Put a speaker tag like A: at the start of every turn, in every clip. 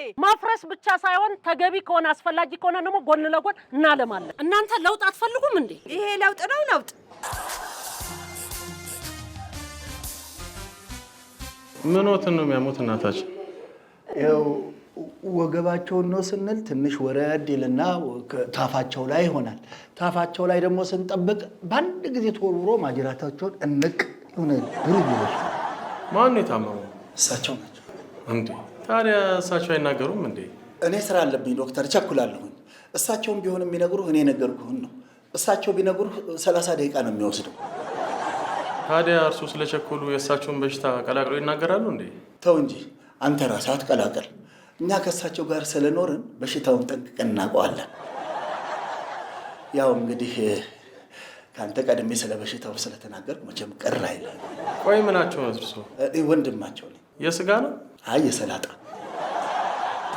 A: እንዴ? ማፍረስ ብቻ ሳይሆን ተገቢ ከሆነ አስፈላጊ ከሆነ ደግሞ ጎን ለጎን እናለማለን። እናንተ ለውጥ አትፈልጉም እንዴ?
B: ይሄ ለውጥ ነው ለውጥ።
C: ምኖትን ነው የሚያሙት እናታችን?
D: ያው ወገባቸውን ነው ስንል ትንሽ ወረድ ይልና ታፋቸው ላይ ይሆናል። ታፋቸው ላይ ደግሞ ስንጠብቅ በአንድ ጊዜ ተወርውሮ ማጅራታቸውን እንቅ ሆነ ብሩሽ።
C: ማን ነው የታመመው?
D: እሳቸው ናቸው።
C: እንዴ ታዲያ እሳቸው አይናገሩም እንዴ?
D: እኔ ስራ አለብኝ ዶክተር፣ ቸኩላለሁኝ። እሳቸውም ቢሆን የሚነግሩህ እኔ ነገርኩህን ነው። እሳቸው ቢነግሩህ 30 ደቂቃ ነው የሚወስደው።
C: ታዲያ እርሱ ስለቸኮሉ የእሳቸውን በሽታ ቀላቅለው ይናገራሉ እንዴ?
D: ተው እንጂ አንተ ራስህ አትቀላቀል። እኛ ከእሳቸው ጋር ስለኖርን በሽታውን ጠንቅቀን እናውቀዋለን። ያው እንግዲህ ከአንተ ቀድሜ ስለ በሽታው ስለተናገርኩ መቼም ቅር አይልም።
C: ቆይ ምናቸው ነው እርሶ?
D: ወንድማቸው ነኝ።
C: የስጋ ነው?
D: አይ የሰላጣ።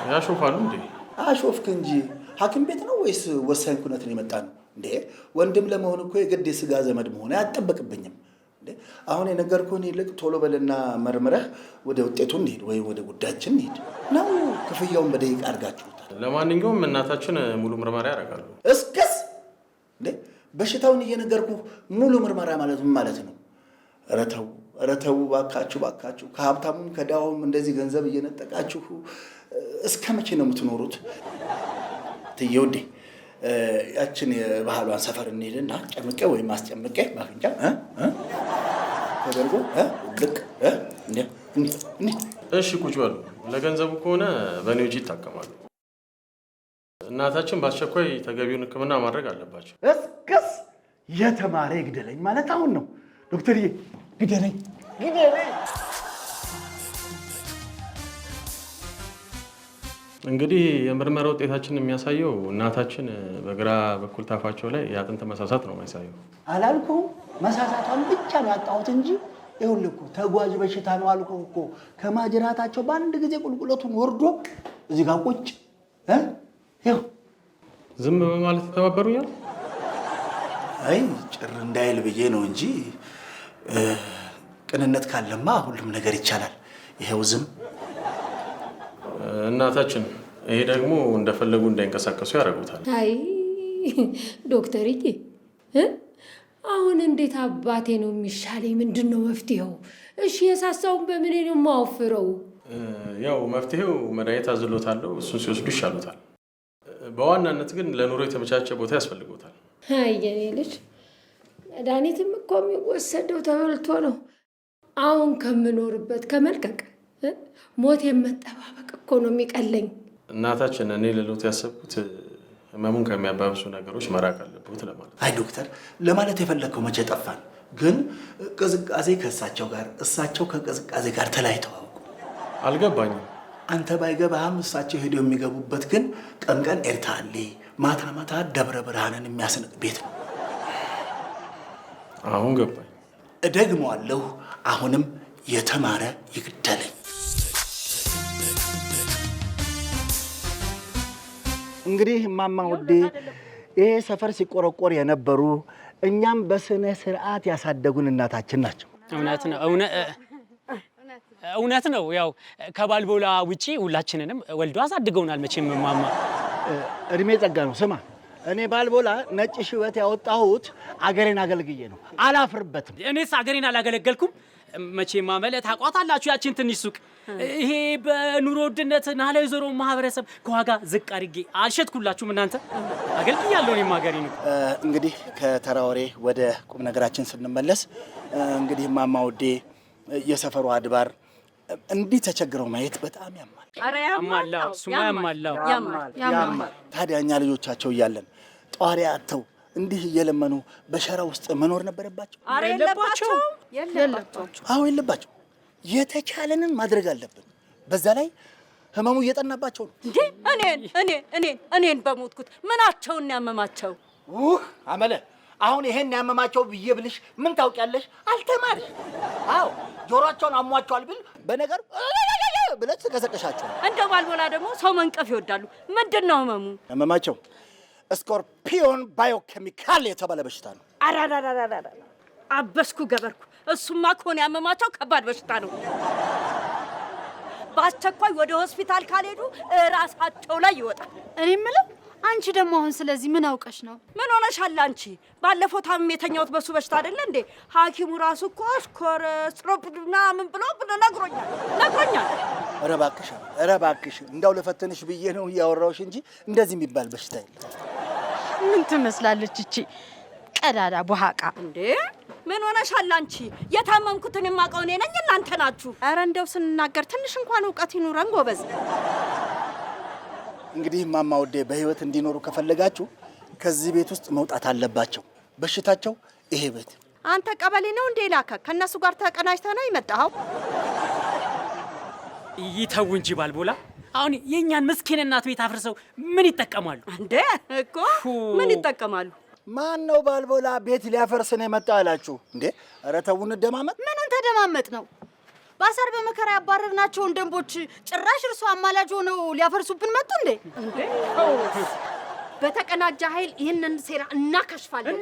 C: ያሾፋሉ እንዴ?
D: አሾፍክ እንጂ ሐኪም ቤት ነው ወይስ ወሳኝ ኩነት ነው የመጣ ነው እንዴ? ወንድም ለመሆን እኮ የግድ የስጋ ዘመድ መሆን አይጠበቅብኝም። አሁን የነገርኩህን ይልቅ ቶሎ በልና መርምረህ ወደ ውጤቱ እንሂድ፣ ወይም ወደ ጉዳያችን እንሂድ ነው። ክፍያውን በደቂቃ አድርጋችሁታል።
C: ለማንኛውም እናታችን ሙሉ ምርመራ ያደርጋሉ።
D: እስከስ እንዴ በሽታውን እየነገርኩህ ሙሉ ምርመራ ማለት ምን ማለት ነው? ኧረ ተው ባካችሁ። ከሀብታሙም ከዳውም እንደዚህ ገንዘብ እየነጠቃችሁ እስከ መቼ ነው የምትኖሩት? ትዬ ውዴ ያችን የባህሏን ሰፈር እንሄድና ጨምቄ ወይም አስጨምቄ ባፍንጫ ተደርጎ ልቅ
C: እሺ ቁጭ በሉ። ለገንዘቡ ከሆነ በእኔ ውጪ ይታከማሉ። እናታችን በአስቸኳይ ተገቢውን ሕክምና ማድረግ አለባቸው።
D: እስከስ የተማረ ይግደለኝ ማለት አሁን ነው ዶክተርዬ። ግደለኝ።
C: እንግዲህ የምርመራ ውጤታችን የሚያሳየው እናታችን በግራ በኩል ታፋቸው ላይ የአጥንት መሳሳት ነው የሚያሳየው።
D: አላልኩም? መሳሳቷን ብቻ ነው ያጣሁት እንጂ ይኸውልህ እኮ ተጓዥ በሽታ ነው አልኩህ እኮ። ከማጅራታቸው በአንድ ጊዜ ቁልቁለቱን ወርዶ እዚህ ጋር ቁጭ። ይኸው
C: ዝም በማለት ተባበሩኛል።
D: አይ ጭር እንዳይል ብዬ ነው እንጂ ቅንነት ካለማ ሁሉም ነገር ይቻላል። ይኸው ዝም።
C: እናታችን ይሄ ደግሞ እንደፈለጉ እንዳይንቀሳቀሱ ያደርጉታል።
E: አይ ዶክተርዬ፣ አሁን እንዴት አባቴ ነው የሚሻለኝ? ምንድን ነው መፍትሄው? እሺ የሳሳውን በምን ነው የማወፍረው?
C: ያው መፍትሄው መድኃኒት አዝሎታለሁ፣ እሱን ሲወስዱ ይሻሉታል። በዋናነት ግን ለኑሮ የተመቻቸ ቦታ ያስፈልጎታል።
E: አይ የኔ ልጅ መድኃኒትም እኮ የሚወሰደው ተበልቶ ነው። አሁን ከምኖርበት ከመልቀቅ ሞት የመጠባበቅ እኮ ነው የሚቀለኝ።
C: እናታችን እኔ ልሎት ያሰብኩት ህመሙን ከሚያባብሱ ነገሮች መራቅ አለበት ለማለት።
D: አይ ዶክተር ለማለት የፈለግከው መቼ ጠፋን? ግን ቅዝቃዜ ከእሳቸው ጋር እሳቸው ከቅዝቃዜ ጋር ተለያይተው አውቁ?
C: አልገባኝም።
D: አንተ ባይገባህም እሳቸው ሄደው የሚገቡበት ግን ቀን ቀን ኤርታሌ ማታ ማታ ደብረ ብርሃንን የሚያስንቅ ቤት ነው።
C: አሁን ገባኝ።
D: እደግመዋለሁ፣ አሁንም የተማረ ይግደለኝ። እንግዲህ እማማ ውዴ ይሄ ሰፈር ሲቆረቆር የነበሩ እኛም በስነ ስርዓት ያሳደጉን እናታችን ናቸው።
F: እውነት ነው። ያው ከባልቦላ ውጪ ሁላችንንም ወልዶ አሳድገውናል። መቼም እማማ
D: እድሜ ጸጋ ነው። ስማ እኔ ባልቦላ ነጭ ሽበት ያወጣሁት አገሬን አገልግዬ ነው፣ አላፍርበትም።
F: እኔስ አገሬን አላገለገልኩም። መቼም ማመለ ታቋታላችሁ ያችን ትንሽ ሱቅ። ይሄ በኑሮ ውድነት ናላይ ዞሮ ማህበረሰብ ከዋጋ ዝቅ አድርጌ አልሸጥኩላችሁም። እናንተ አገልግያለሁ እኔም አገሬን።
D: እንግዲህ ከተራ ወሬ ወደ ቁም ነገራችን ስንመለስ እንግዲህ እማማ ውዴ የሰፈሩ አድባር እንዲህ ተቸግረው ማየት በጣም ያማል።
B: አረ
F: ያማል፣ እሱማ ያማል።
D: ታዲያ እኛ ልጆቻቸው እያለን ጧሪ አጥተው እንዲህ እየለመኑ በሸራ ውስጥ መኖር ነበረባቸው?
B: አረ የለባቸው።
D: አዎ የለባቸው። የተቻለንን ማድረግ አለብን። በዛ ላይ ህመሙ እየጠናባቸው ነው
B: እንዴ። እኔን በሞትኩት ምናቸውን ያመማቸው?
D: አመለ አሁን ይሄን ያመማቸው ብዬ ብልሽ ምን ታውቂያለሽ? አልተማርሽ። አዎ ጆሮአቸውን አሟቸዋል ብል በነገር ብለሽ ተቀሰቀሻቸው።
B: እንደው ባልቦላ ደግሞ ሰው መንቀፍ ይወዳሉ። ምንድን ነው ህመሙ?
D: ያመማቸው ስኮርፒዮን ባዮኬሚካል የተባለ በሽታ ነው።
B: አራራራራ አበስኩ ገበርኩ። እሱማ ከሆነ ያመማቸው ከባድ በሽታ ነው። በአስቸኳይ ወደ ሆስፒታል ካልሄዱ ራሳቸው ላይ ይወጣል።
G: እኔ የምለው አንቺ ደግሞ አሁን ስለዚህ ምን አውቀሽ ነው?
B: ምን ሆነሻል አንቺ? ባለፈው ታምሜ የተኛሁት በሱ በሽታ አይደለ እንዴ? ሐኪሙ ራሱ እኮ ስኮረስትሮፕና ምን ብሎ ነግሮኛል።
D: ኧረ እባክሽ እንዳው ለፈተንሽ ብዬ ነው እያወራሁሽ እንጂ እንደዚህ የሚባል በሽታ የለም።
G: ምን ትመስላለች እቺ ቀዳዳ ቡሃቃ
B: እንዴ? ምን ሆነሻል አንቺ? የታመምኩትን የማውቀው እኔ ነኝ፣ እናንተ ናችሁ።
G: ኧረ እንደው ስንናገር ትንሽ እንኳን እውቀት ይኑረን ጎበዝ።
D: እንግዲህ እማማ ውዴ በህይወት እንዲኖሩ ከፈለጋችሁ ከዚህ ቤት ውስጥ መውጣት አለባቸው። በሽታቸው ይሄ ቤት።
G: አንተ ቀበሌ ነው እንዴ ላከ? ከነሱ ጋር ተቀናጅተህ ነው የመጣኸው?
F: ይተው እንጂ ባልቦላ። አሁን የእኛን ምስኪን እናት ቤት አፍርሰው ምን ይጠቀማሉ
B: እንዴ? እኮ ምን ይጠቀማሉ?
D: ማን ነው ባልቦላ ቤት ሊያፈርስ ነው የመጣው አላችሁ እንዴ? ኧረ ተውን ደማመጥ።
G: ምኑን ተደማመጥ ነው? ባሳር በመከራ ያባረርናቸውን ደንቦች ጭራሽ እርሱ አማላጅ ሆነው ሊያፈርሱብን መጡ እንዴ? በተቀናጀ ኃይል ይህንን ሴራ እናከሽፋለን።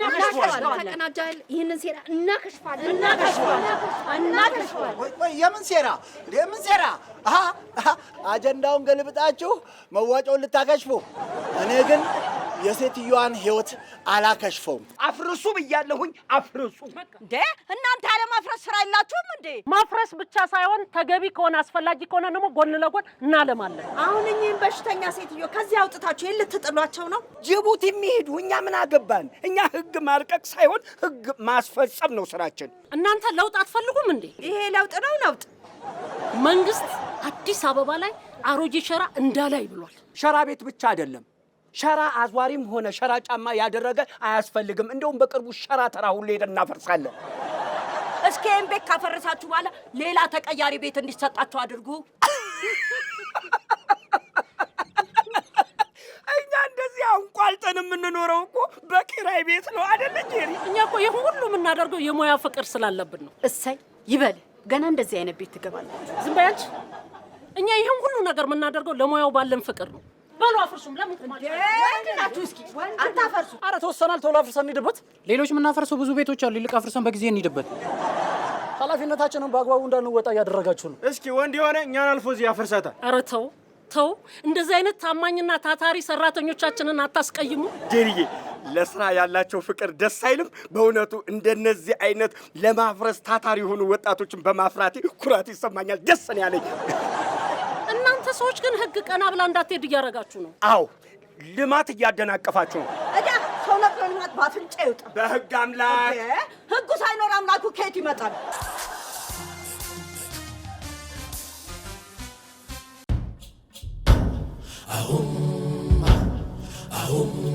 G: በተቀናጀ ኃይል ይህንን ሴራ እናከሽፋለን።
D: ወይ የምን ሴራ? የምን ሴራ? አጀንዳውን ገልብጣችሁ መዋጮውን ልታከሽፉ። እኔ ግን የሴትዮዋን ህይወት አላከሽፈውም።
H: አፍርሱ ብያለሁኝ፣ አፍርሱ።
B: እንዴ እናንተ ያለ ማፍረስ ስራ የላችሁም እንዴ?
A: ማፍረስ ብቻ ሳይሆን ተገቢ ከሆነ አስፈላጊ ከሆነ ደግሞ ጎን ለጎን እናለማለን።
B: አሁን እኚህን በሽተኛ ሴትዮ ከዚህ አውጥታችሁ የት ልትጥሏቸው ነው?
H: ጅቡቲ የሚሄዱ እኛ ምን አገባን? እኛ ህግ ማርቀቅ ሳይሆን ህግ ማስፈጸም ነው ስራችን።
A: እናንተ ለውጥ አትፈልጉም እንዴ?
B: ይሄ ለውጥ ነው ለውጥ።
A: መንግስት አዲስ አበባ ላይ አሮጌ ሸራ እንዳላይ ብሏል።
H: ሸራ ቤት ብቻ አይደለም፣ ሸራ አዝዋሪም ሆነ ሸራ ጫማ ያደረገ አያስፈልግም። እንደውም በቅርቡ ሸራ ተራ ሁሉ ሄደን እናፈርሳለን።
B: እስኪ ይህን ቤት ካፈረሳችሁ በኋላ ሌላ ተቀያሪ ቤት እንዲሰጣችሁ አድርጉ።
H: እኛ እንደዚህ አንቋልጠን የምንኖረው እኮ በኪራይ ቤት ነው አይደለ ጄሪ?
A: እኛ እኮ ይህ ሁሉ የምናደርገው የሙያ ፍቅር ስላለብን ነው።
G: እሰይ ይበል። ገና እንደዚህ አይነት ቤት ትገባለች።
A: ዝም በይ አንቺ። እኛ ይህን ሁሉ ነገር የምናደርገው ለሙያው ባለን ፍቅር ነው። በሉ አፍርሱም። ለምን
B: ናችሁ? እስኪ አታፈርሱ።
F: አረ ተወሰናል። ቶሎ አፍርሰን እንሂድበት። ሌሎች የምናፈርሰው ብዙ ቤቶች አሉ። ይልቅ አፍርሰን በጊዜ እንሂድበት። ኃላፊነታችንን በአግባቡ እንዳንወጣ እያደረጋችሁ ነው።
C: እስኪ ወንድ የሆነ እኛን አልፎ እዚህ ያፈርሳታል።
A: አረ ተው ተው፣ እንደዚህ አይነት ታማኝና ታታሪ ሰራተኞቻችንን አታስቀይሙ።
H: ጄሪዬ ለስራ ያላቸው ፍቅር ደስ አይልም? በእውነቱ እንደነዚህ አይነት ለማፍረስ ታታሪ የሆኑ ወጣቶችን በማፍራቴ ኩራት ይሰማኛል። ደስ ነው ያለኝ።
A: እናንተ ሰዎች ግን ህግ ቀና ብላ እንዳትሄድ እያደረጋችሁ ነው።
H: አዎ ልማት እያደናቀፋችሁ ነው።
B: እዳ ሰው ነቅሎ ልማት ባፍንጫ ይውጣ።
H: በህግ አምላክ
B: ህጉ ሳይኖር አምላኩ ከየት ይመጣል?
I: አሁን